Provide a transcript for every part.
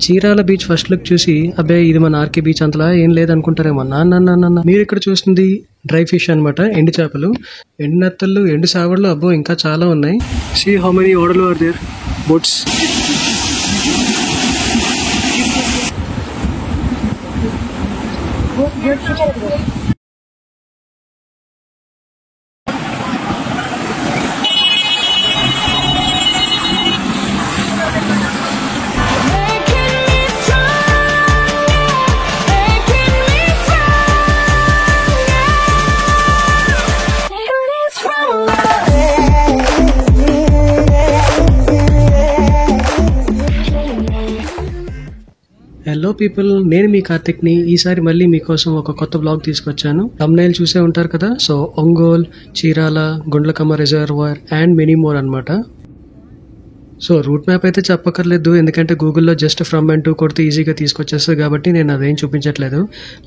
Chirala beach first look చూసి అబ్బే ఇది మన ఆర్కే బీచ్ అంతలా ఏం లేదనుకుంటారేమో. నాన్న మీరు ఇక్కడ చూస్తుంది డ్రై ఫిష్ అనమాట, ఎండు చేపలు, ఎండు నత్తళ్ళు, ఎండు సావళ్ళు, అబ్బో ఇంకా చాలా ఉన్నాయి. సీ హౌ మెనీ ఓడలు are there, boats. Hello people, నేను మీ కార్తిక్ని. ఈసారి మళ్ళీ మీకోసం ఒక కొత్త బ్లాగ్ తీసుకొచ్చాను. thumbnail చూసే ఉంటారు కదా. So Ongole, Chirala, Gundlakamma reservoir and many more అనమాట. సో రూట్ మ్యాప్ అయితే చెప్పక్కర్లేదు, ఎందుకంటే గూగుల్లో జస్ట్ ఫ్రమ్ అండ్ టు కొడితే ఈజీగా తీసుకొచ్చేస్తుంది కాబట్టి నేను అదేం చూపించట్లేదు.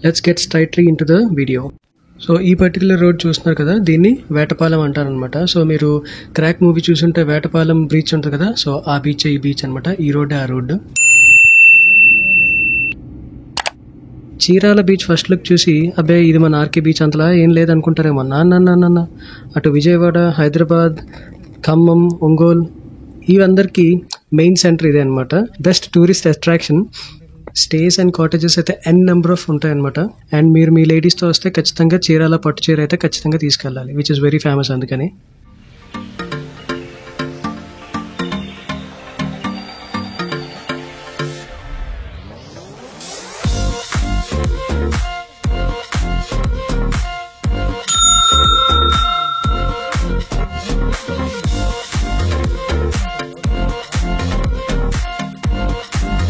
Let's get straightly in to the video. So ఈ పర్టికులర్ రోడ్ చూస్తున్నారు కదా, దీన్ని వేటపాలెం అంటారనమాట. సో మీరు క్రాక్ మూవీ చూసుంటే వేటపాలెం బీచ్ ఉంటుంది కదా, సో ఆ బీచ్ ఈ బీచ్ అనమాట. ఈ రోడ్డే ఆ road. Chirala beach first look చూసి అబ్బే ఇది మన ఆర్కే బీచ్ అంతలా ఏం లేదనుకుంటారేమో. నాన్న అటు విజయవాడ, హైదరాబాద్, ఖమ్మం, ఒంగోల్ ఇవందరికీ మెయిన్ సెంటర్ ఇదే అనమాట. Best tourist attraction. Stays and cottages అయితే ఎన్ నెంబర్ ఆఫ్ ఉంటాయన్నమాట. అండ్ మీరు మీ లేడీస్తో వస్తే ఖచ్చితంగా చీరాల పట్టు చీర అయితే ఖచ్చితంగా తీసుకెళ్ళాలి, విచ్ ఇస్ వెరీ ఫేమస్. అందుకని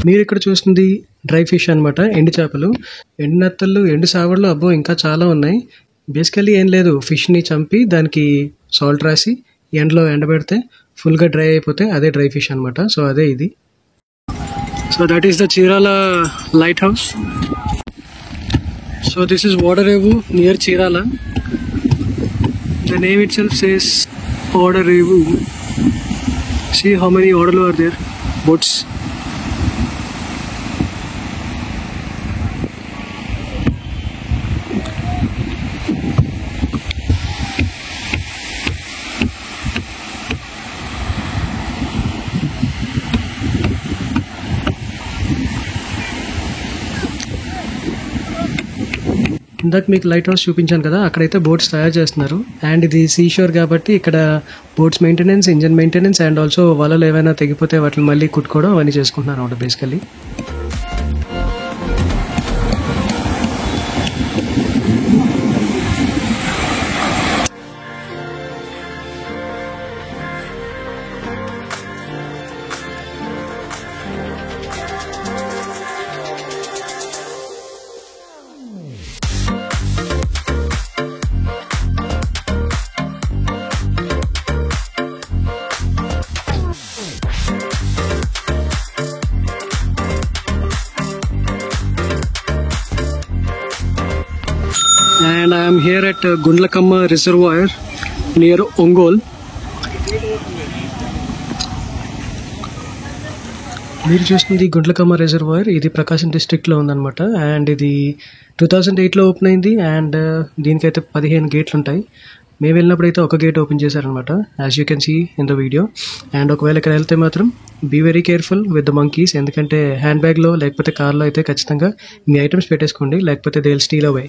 మీరు ఇక్కడ చూస్తుంది డ్రై ఫిష్ అనమాట, ఎండు చేపలు, ఎండు నత్తళ్ళు, ఎండు సావళ్ళు, అబ్బో ఇంకా చాలా ఉన్నాయి. బేసికల్లీ ఏం లేదు, ఫిష్ని చంపి దానికి సాల్ట్ రాసి ఎండలో ఎండబెడితే ఫుల్గా డ్రై అయిపోతే అదే డ్రై ఫిష్ అనమాట. సో అదే ఇది. So that is the Chirala lighthouse. So this is Odarevu near Chirala. The name itself says Odarevu. See how many ఓడలు ఆర్ దేర్, బోట్స్. ఇందాక మీకు లైట్ హౌస్ చూపించాను కదా, అక్కడైతే బోట్స్ తయారు చేస్తున్నారు. అండ్ ఇది సీషోర్ కాబట్టి ఇక్కడ boats maintenance, engine maintenance and also వలలు ఏమైనా తెగిపోతే వాటిని మళ్ళీ కుట్టుకోవడం అవన్నీ చేసుకుంటున్నారు అనమాట basically. And I am here at Gundlakamma Reservoir near Ongol. మీరు చూస్తుంది గుండ్లకమ్మ రిజర్వాయర్. ఇది ప్రకాశం డిస్ట్రిక్ట్లో ఉందన్నమాట. అండ్ ఇది 2008లో ఓపెన్ అయింది. అండ్ దీనికైతే 15 గేట్లు ఉంటాయి. మేము వెళ్ళినప్పుడు అయితే ఒక గేట్ ఓపెన్ చేశారనమాట, as you can see in the video. And ఒకవేళ ఇక్కడ వెళ్తే మాత్రం be very careful with the monkeys, ఎందుకంటే హ్యాండ్ బ్యాగ్లో లేకపోతే కార్లో అయితే ఖచ్చితంగా మీ ఐటమ్స్ పెట్టేసుకోండి, లేకపోతే they will steal away.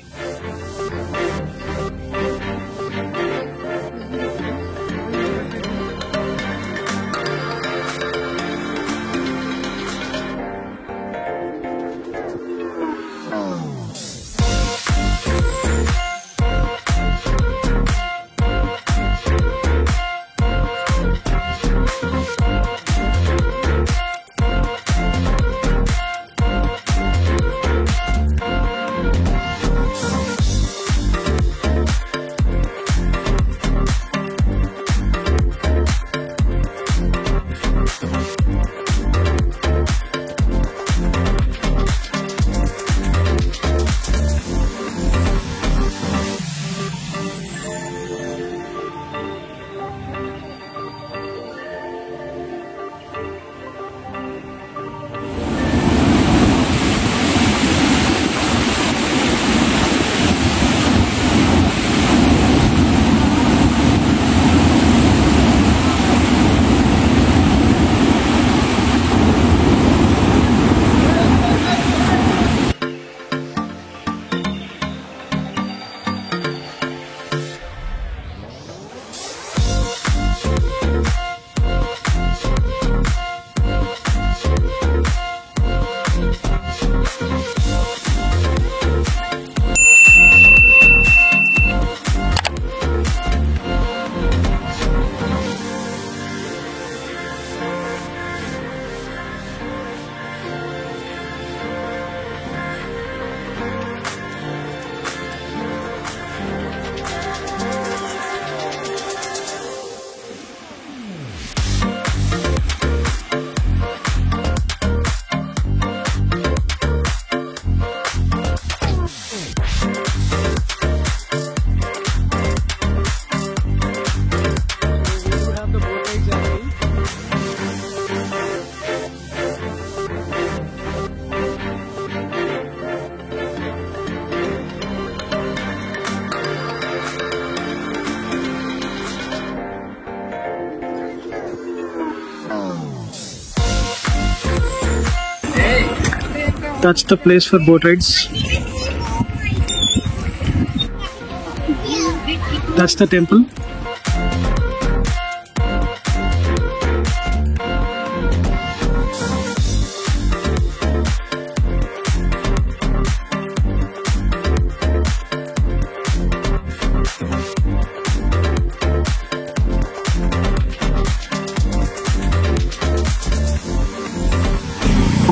That's the place for boat rides. That's the temple.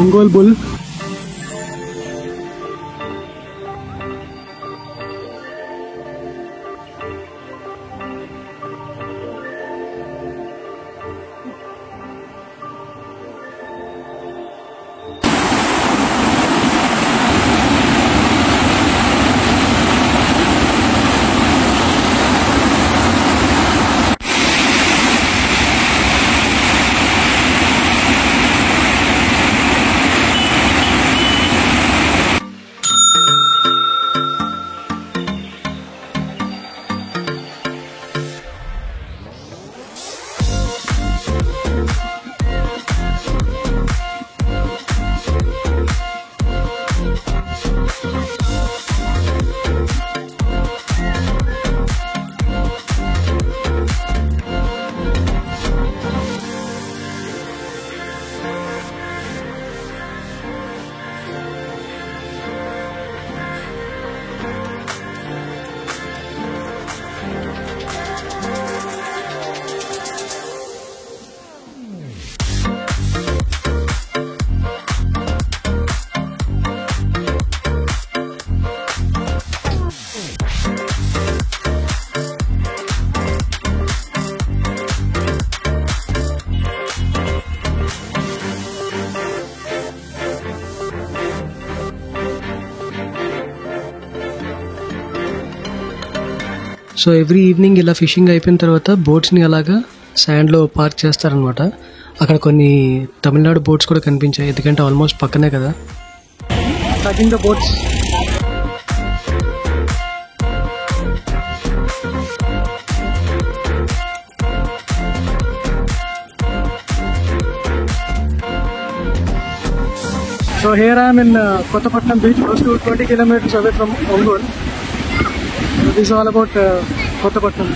Ongole bull. So every evening ఇలా ఫిషింగ్ అయిపోయిన తర్వాత బోట్స్ని అలాగా శాండ్లో పార్క్ చేస్తారనమాట. అక్కడ కొన్ని తమిళనాడు బోట్స్ కూడా కనిపించాయి, ఎందుకంటే ఆల్మోస్ట్ పక్కనే కదా. The boats So here I am in Kottapatnam beach, close to 20 kilometers away from Ongole. So this is all about Kottapatnam.